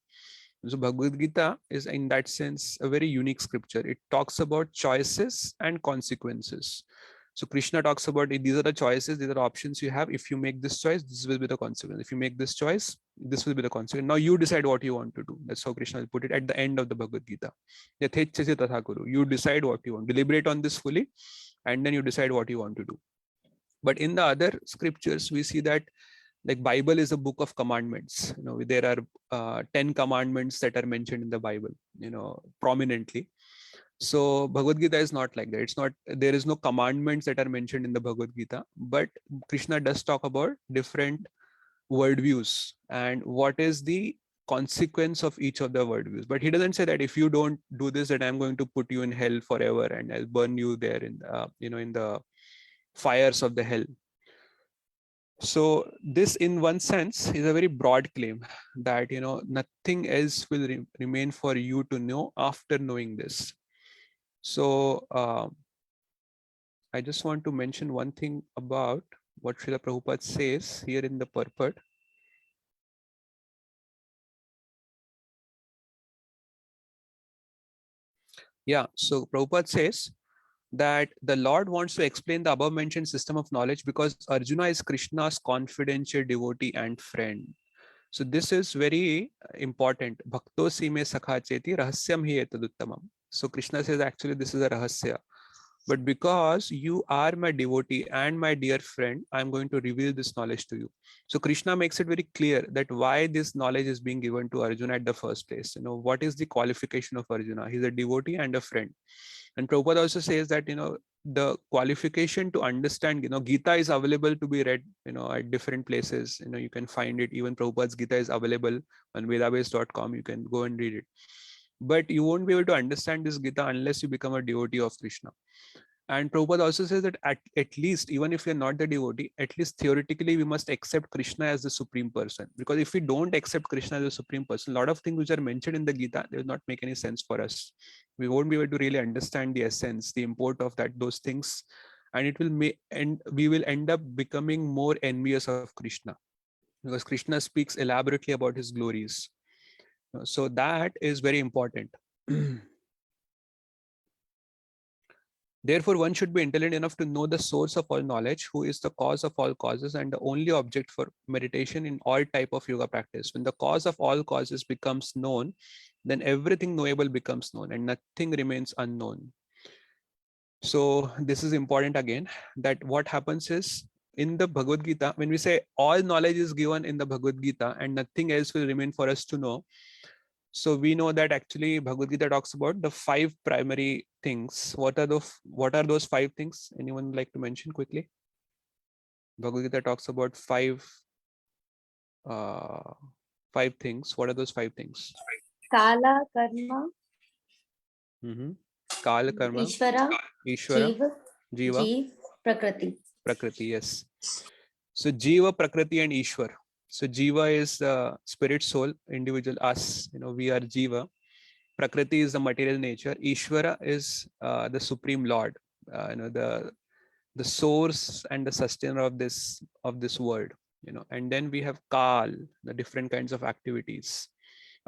So Bhagavad Gita is in that sense a very unique scripture. It talks about choices and consequences. So Krishna talks about these are the choices, these are options you have. If you make this choice, this will be the consequence. If you make this choice, this will be the consequence. Now you decide what you want to do. That's how Krishna will put it at the end of the Bhagavad Gita. You decide what you want. Deliberate on this fully, and then you decide what you want to do. But in the other scriptures, we see that like Bible is a book of commandments. There are 10 commandments that are mentioned in the Bible, prominently. So Bhagavad Gita is not like that. It's not, there is no commandments that are mentioned in the Bhagavad Gita, but Krishna does talk about different worldviews and what is the consequence of each of the worldviews. But he doesn't say that if you don't do this, that I'm going to put you in hell forever and I'll burn you there in in the fires of the hell. So this in one sense is a very broad claim that nothing else will remain for you to know after knowing this. So I just want to mention one thing about what Srila Prabhupada says here in the purport. Yeah, so Prabhupada says that the Lord wants to explain the above mentioned system of knowledge because Arjuna is Krishna's confidential devotee and friend. So this is very important. Bhakto si me sakha cheti rahasyam hi etaduttamam. So Krishna says actually this is a rahasya. But because you are my devotee and my dear friend, I'm going to reveal this knowledge to you. So Krishna makes it very clear that why this knowledge is being given to Arjuna at the first place. What is the qualification of Arjuna? He's a devotee and a friend. And Prabhupada also says that, the qualification to understand, Gita is available to be read, at different places. You can find it. Even Prabhupada's Gita is available on vedabase.com. You can go and read it. But you won't be able to understand this Gita unless you become a devotee of Krishna. And Prabhupada also says that at least, even if you're not the devotee, at least theoretically, we must accept Krishna as the supreme person. Because if we don't accept Krishna as the supreme person, a lot of things which are mentioned in the Gita, they will not make any sense for us. We won't be able to really understand the essence, the import of those things and it will and we will end up becoming more envious of Krishna, because Krishna speaks elaborately about his glories. So that is very important. Therefore, one should be intelligent enough to know the source of all knowledge, who is the cause of all causes and the only object for meditation in all type of yoga practice. When the cause of all causes becomes known, then everything knowable becomes known and nothing remains unknown. So this is important again, that what happens is in the Bhagavad Gita, when we say all knowledge is given in the Bhagavad Gita and nothing else will remain for us to know, so we know that actually Bhagavad Gita talks about the 5 primary things. What are those 5 things? Anyone would like to mention quickly? Bhagavad Gita talks about 5 things. What are those 5 things? Kala, karma, Kala, karma, Ishvara, Ishvara, Jiva, Jiva, Prakriti. Prakriti. Yes. So Jiva, Prakriti, and Ishwar. So Jiva is the spirit, soul, individual, us. We are Jiva. Prakriti is the material nature. Ishvara is the supreme Lord. The source and the sustainer of this world. And then we have Kal, the different kinds of activities.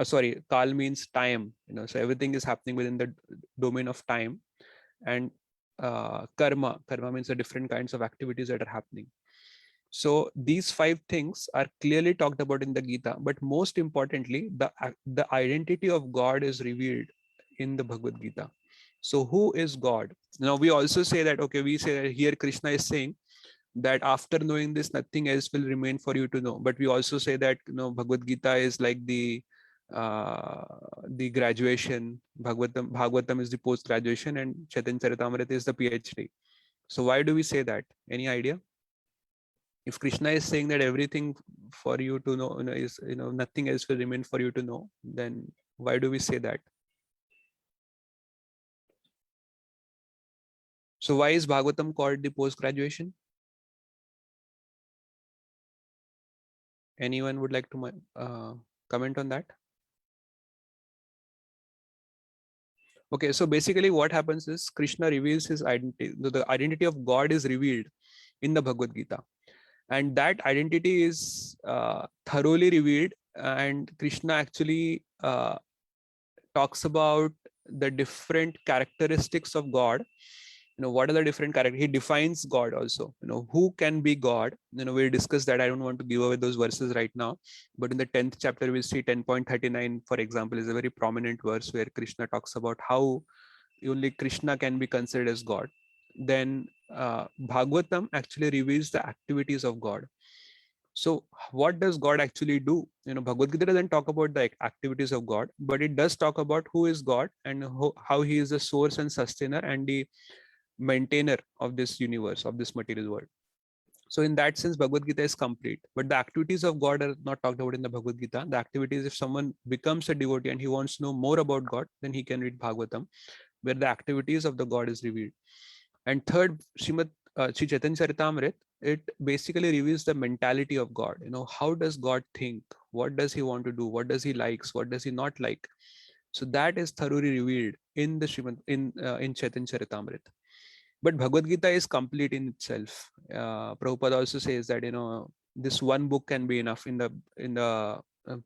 Sorry, Kal means time. So everything is happening within the domain of time. And Karma means the different kinds of activities that are happening. So these 5 things are clearly talked about in the Gita, but most importantly, the identity of God is revealed in the Bhagavad Gita. So who is God? Now we also say that, okay, we say that here Krishna is saying that after knowing this, nothing else will remain for you to know. But we also say that, Bhagavad Gita is like the graduation, Bhagavatam is the post graduation, and Chaitanya Charitamrita is the PhD. So why do we say that? Any idea? If Krishna is saying that everything for you to know, is nothing else will remain for you to know, then why do we say that? So why is Bhagavatam called the post graduation? Anyone would like to comment on that? Okay, so basically what happens is Krishna reveals his identity. The identity of God is revealed in the Bhagavad Gita, and that identity is thoroughly revealed, and Krishna actually talks about the different characteristics of God. What are the different characters? He defines God also. Who can be God? We'll discuss that. I don't want to give away those verses right now, but in the 10th chapter we'll see 10.39, for example, is a very prominent verse where Krishna talks about how only Krishna can be considered as God. Then Bhagavatam actually reveals the activities of God. So what does God actually do? Bhagavad Gita doesn't talk about the activities of God, but it does talk about who is God and how he is the source and sustainer and the maintainer of this universe, of this material world. So in that sense, Bhagavad Gita is complete. But the activities of God are not talked about in the Bhagavad Gita. The activities, if someone becomes a devotee and he wants to know more about God, then he can read Bhagavatam, where the activities of the God is revealed. And third, Sri Chaitanya Charitamrita, it basically reveals the mentality of God. How does God think? What does he want to do? What does he likes? What does he not like? So that is thoroughly revealed in the in Chaitanya Charitamrita. But Bhagavad Gita is complete in itself. Prabhupada also says that this one book can be enough. In the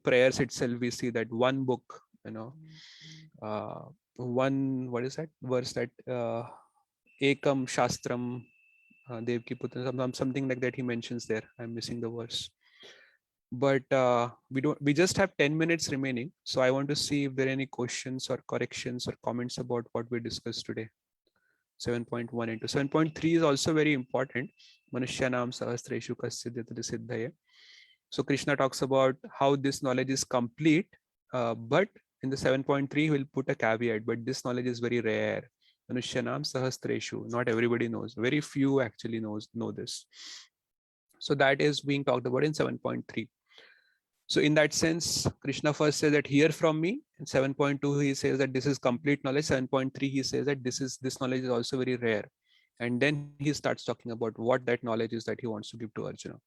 prayers itself, we see that one book. One, what is that verse, that Ekam Shastram Devki Putra, something like that he mentions there. I'm missing the verse. But we just have 10 minutes remaining. So I want to see if there are any questions or corrections or comments about what we discussed today. 7.1 into 7.3 is also very important. Manushyanam sahasreshu kasyadhyatara siddhaya. So Krishna talks about how this knowledge is complete, but in the 7.3 he will put a caveat, but this knowledge is very rare. Manushyanam sahasreshu, not everybody knows. Very few actually know this. So that is being talked about in 7.3. So in that sense, Krishna first says that hear from me. In 7.2, he says that this is complete knowledge. 7.3, he says that this knowledge is also very rare. And then he starts talking about what that knowledge is that he wants to give to Arjuna.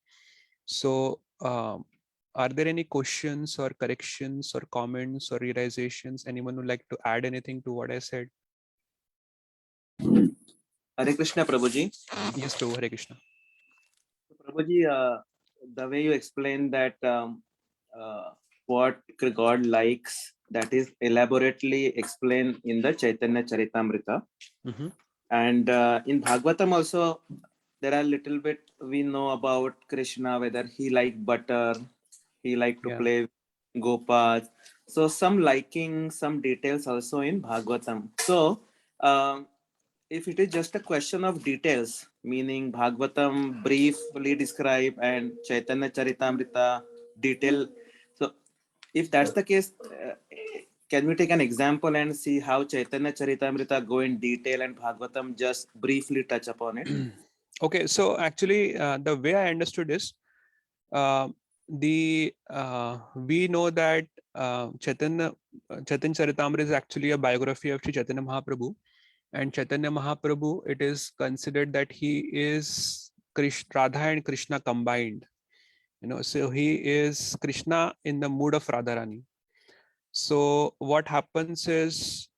So are there any questions or corrections or comments or realizations? Anyone would like to add anything to what I said? Hare Krishna, Prabhuji. Yes, Prabhu, Hare Krishna. Prabhuji, the way you explained that what God likes, that is elaborately explained in the Chaitanya Charitamrita. Mhm. And in Bhagavatam also, there are little bit we know about Krishna, whether he like butter, he like to Yeah. play Gopas. So some liking, some details also in Bhagavatam. So if it is just a question of details, meaning Bhagavatam briefly describe and Chaitanya Charitamrita detail. So if that's the case, can we take an example and see how Chaitanya Charitamrita go in detail and Bhagavatam just briefly touch upon it? Okay, so actually, the way I understood is, uh, we know that Chaitanya Charitamrita is actually a biography of Sri Chaitanya Mahaprabhu, and Chaitanya Mahaprabhu, it is considered that he is Radha and Krishna combined. So he is Krishna in the mood of Radharani. So what happens is,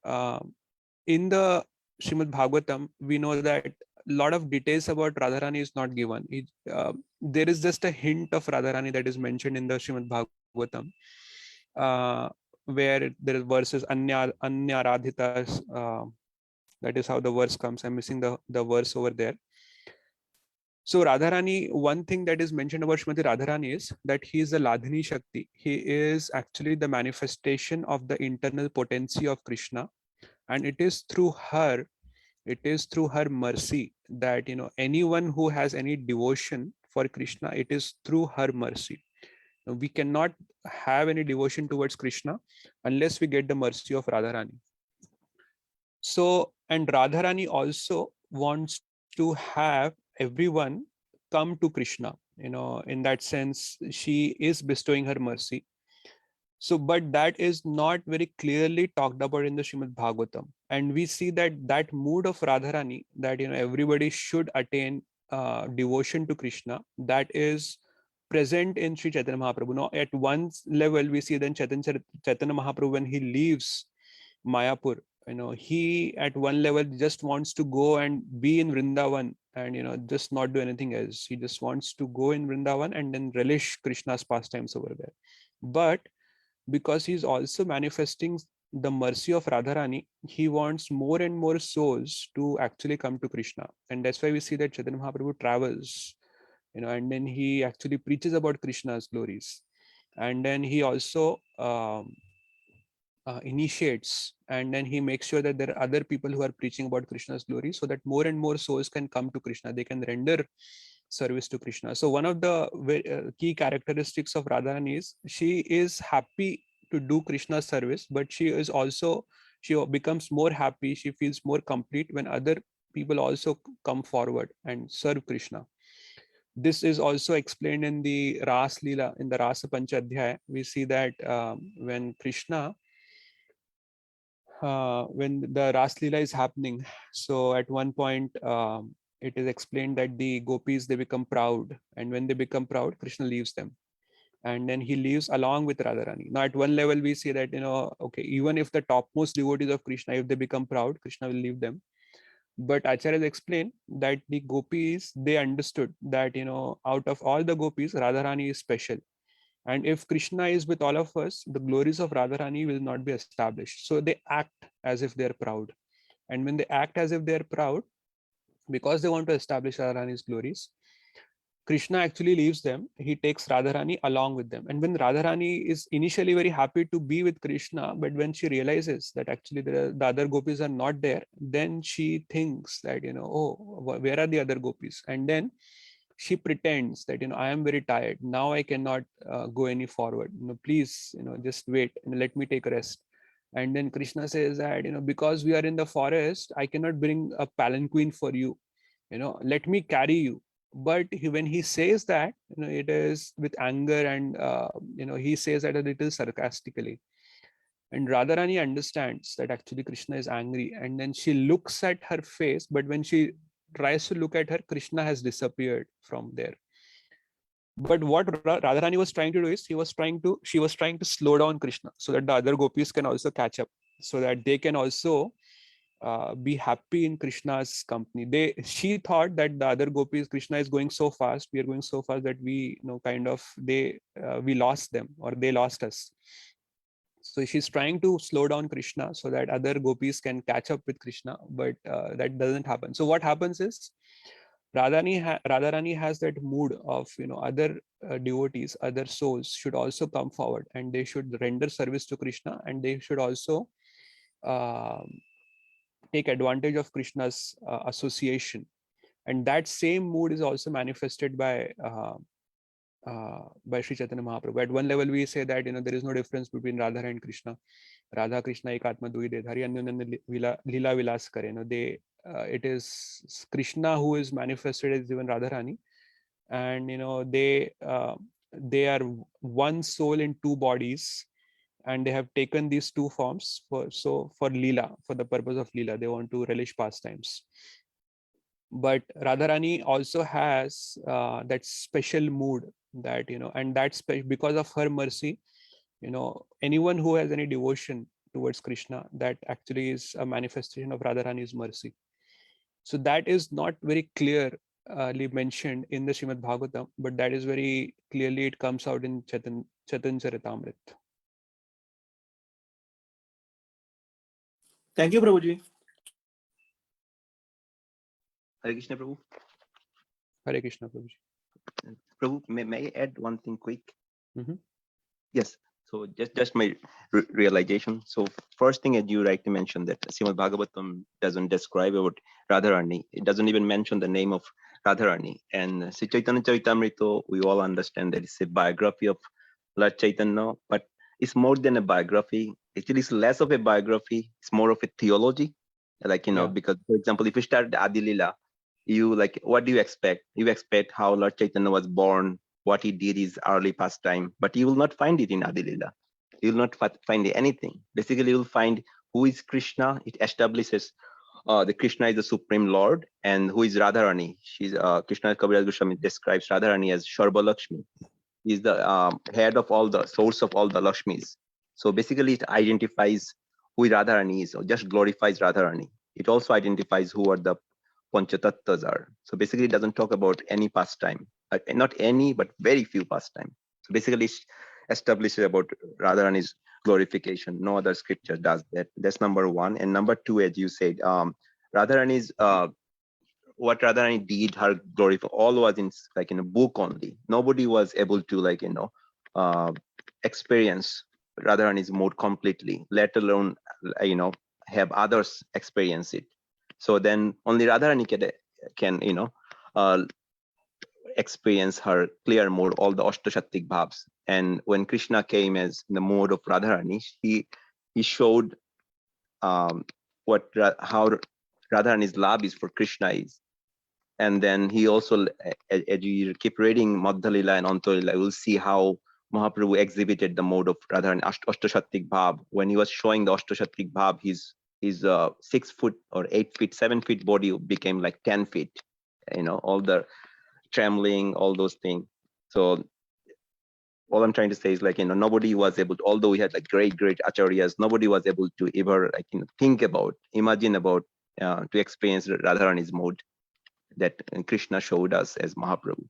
in the Srimad Bhagavatam, we know that a lot of details about Radharani is not given. There is just a hint of Radharani that is mentioned in the Srimad Bhagavatam, where there is verses Anya Radhitas. That is how the verse comes. I'm missing the verse over there. So Radharani, one thing that is mentioned about Srimati Radharani is that he is the Ladhini Shakti. He is actually the manifestation of the internal potency of Krishna. And it is through her mercy that, anyone who has any devotion for Krishna, it is through her mercy. We cannot have any devotion towards Krishna unless we get the mercy of Radharani. So, and Radharani also wants to have everyone come to Krishna. In that sense, she is bestowing her mercy. So, but that is not very clearly talked about in the Srimad Bhagavatam. And we see that mood of Radharani, that, everybody should attain devotion to Krishna, that is present in Sri Chaitanya Mahaprabhu. Now, at one level, we see then Chaitanya Mahaprabhu, when he leaves Mayapur, he at one level just wants to go and be in Vrindavan and, just not do anything else. He just wants to go in Vrindavan and then relish Krishna's pastimes over there. But because he's also manifesting the mercy of Radharani, he wants more and more souls to actually come to Krishna. And that's why we see that Chaitanya Mahaprabhu travels, and then he actually preaches about Krishna's glories. And then he also initiates, and then he makes sure that there are other people who are preaching about Krishna's glory, so that more and more souls can come to Krishna. They can render service to Krishna. So one of the key characteristics of Radharani is she is happy to do Krishna's service, but she becomes more happy, she feels more complete when other people also come forward and serve Krishna. This is also explained in the Ras Leela, in the Rasa Panchadhyaya. We see that when Krishna, when the Ras Leela is happening, so at one point it is explained that the gopis, they become proud, and when they become proud, Krishna leaves them, and then he leaves along with Radharani. Now at one level we see that, okay, even if the topmost devotees of Krishna, if they become proud, Krishna will leave them. But Acharyas explain that the gopis, they understood that, out of all the gopis, Radharani is special. And if Krishna is with all of us, the glories of Radharani will not be established. So they act as if they're proud. And when they act as if they're proud, because they want to establish Radharani's glories, Krishna actually leaves them. He takes Radharani along with them. And when Radharani is initially very happy to be with Krishna, but when she realizes that actually the other gopis are not there, then she thinks that, oh, where are the other gopis? And then she pretends that, I am very tired. Now I cannot go any forward. Please, just wait and let me take a rest. And then Krishna says that, because we are in the forest, I cannot bring a palanquin for you. Let me carry you. But when he says that, it is with anger, and he says that a little sarcastically. And Radharani understands that actually Krishna is angry, and then she looks at her face, but when she tries to look at her, Krishna has disappeared from there. But what Radharani was trying to do is she was trying to slow down Krishna, so that the other gopis can also catch up, so that they can also be happy in Krishna's company. She thought that the other gopis, Krishna is going so fast, we are going so fast that we, we lost them or they lost us. So she's trying to slow down Krishna so that other gopis can catch up with Krishna, but that doesn't happen. So what happens is Radharani has that mood of, other devotees, other souls should also come forward and they should render service to Krishna, and they should also take advantage of Krishna's association. And that same mood is also manifested by Sri Chaitanya Mahaprabhu. At one level, we say that there is no difference between Radha and Krishna. Radha Krishna ek atma dui dedhari anyonyan lila vilas kare. It is Krishna who is manifested as even Radharani, and they are one soul in two bodies, and they have taken these two forms for Leela, for the purpose of Leela. They want to relish pastimes. But Radharani also has that special mood that, and that's because of her mercy, anyone who has any devotion towards Krishna, that actually is a manifestation of Radharani's mercy. So that is not very clearly mentioned in the Srimad Bhagavatam, but that is very clearly, it comes out in Chaitanya Charitamrita. Thank you, Prabhuji. Hare Krishna, Prabhu. Hare Krishna, Prabhuji. Prabhu, may I add one thing quick? Mhm. Yes. So just my realization. So first thing, as you rightly mentioned, that Srimad Bhagavatam doesn't describe about Radharani. It doesn't even mention the name of Radharani. And Sri Chaitanya Charitamrita, we all understand that it's a biography of Lord Chaitanya, but it's more than a biography. Actually, it's less of a biography. It's more of a theology. Like, Yeah. because, for example, if you start the Adi Lila, what do you expect? You expect how Lord Chaitanya was born, what he did his early pastime, but you will not find it in Adi Lila. You will not find anything. Basically, you will find who is Krishna. It establishes the Krishna is the Supreme Lord, and who is Radharani. She's Krishna Kaviraj Goswami describes Radharani as Sharba Lakshmi. He's the head of all the source of all the Lakshmis. So basically, it identifies who Radharani is, or just glorifies Radharani. It also identifies who are the Panchatattas are. So basically, it doesn't talk about any pastime, not any, but very few pastime. So basically, it establishes about Radharani's glorification. No other scripture does that. That's number one. And number two, as you said, Radharani's what Radharani did, her glory, all was in a book only. Nobody was able to experience Radharani's mode completely, let alone have others experience it. So then only Radharani can experience her clear mode, all the Ashtashatik bhavs. And when Krishna came as in the mode of Radharani, he showed how Radharani's love is for Krishna is. And then he also, as you keep reading Madhya Lila and Anta Lila, you will see how Mahaprabhu exhibited the mode of Radharani, Ashtashatik bhav. When he was showing the Ashtashatik bhav, his 6 foot or 8 feet, 7 feet body became like 10 feet. All the trembling, all those things. So all I'm trying to say is nobody was able to, although we had great acharyas, nobody was able to ever think about, imagine about, to experience Radharani's mode that Krishna showed us as Mahaprabhu.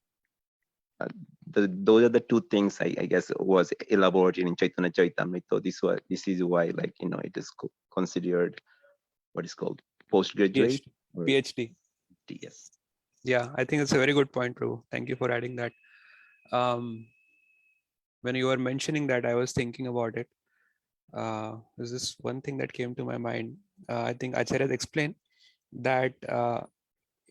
Those are the two things I guess was elaborated in Chaitanya Charitamrita. This is why it is considered what is called postgraduate PhD. Yes. Yeah, I think it's a very good point, Prabhu. Thank you for adding that. When you were mentioning that, I was thinking about it. There's this one thing that came to my mind. I think Acharya explained that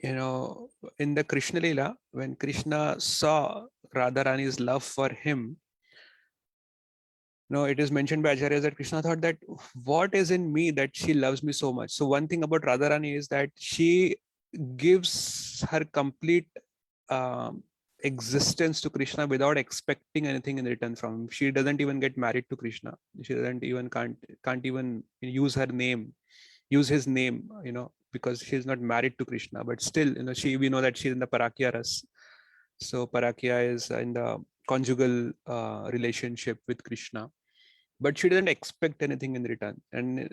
in the Krishna Lila, when Krishna saw Radharani's love for him, it is mentioned by Acharya that Krishna thought that what is in me that she loves me so much. So one thing about Radharani is that she gives her complete existence to Krishna without expecting anything in return from him. She doesn't even get married to Krishna. She doesn't even can't even use his name, because she's not married to Krishna. But still, we know that she's in the Parakya Ras. So Parakya is in the conjugal relationship with Krishna, but she doesn't expect anything in return. And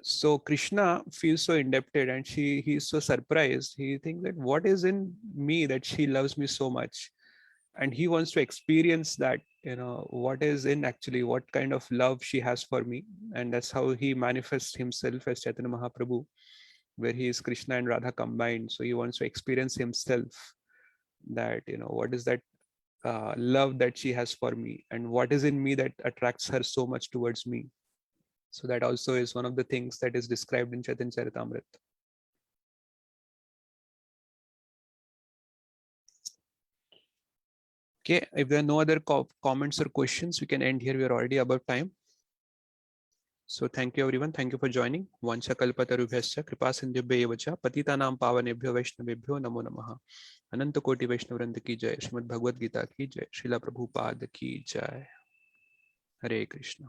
So Krishna feels so indebted, and he's so surprised. He thinks that what is in me that she loves me so much, and he wants to experience that, what is in actually, what kind of love she has for me. And that's how he manifests himself as Chaitanya Mahaprabhu, where he is Krishna and Radha combined. So he wants to experience himself, that what is that love that she has for me, and what is in me that attracts her so much towards me. So that also is one of the things that is described in Chaitanya Charitamrita. Okay, if there are no other comments or questions, we can end here. We are already above time. So thank you everyone. Thank you for joining. Vancha kalpatarubhyascha kripa sindhubhyo eva cha patitanam pavanebhyo vaishnavebhyo namo namaha. Ananta koti Vaishnavvrinda ki jai. Srimad Bhagavad Gita ki jai. Srila Prabhupada ki jai. Hare Krishna.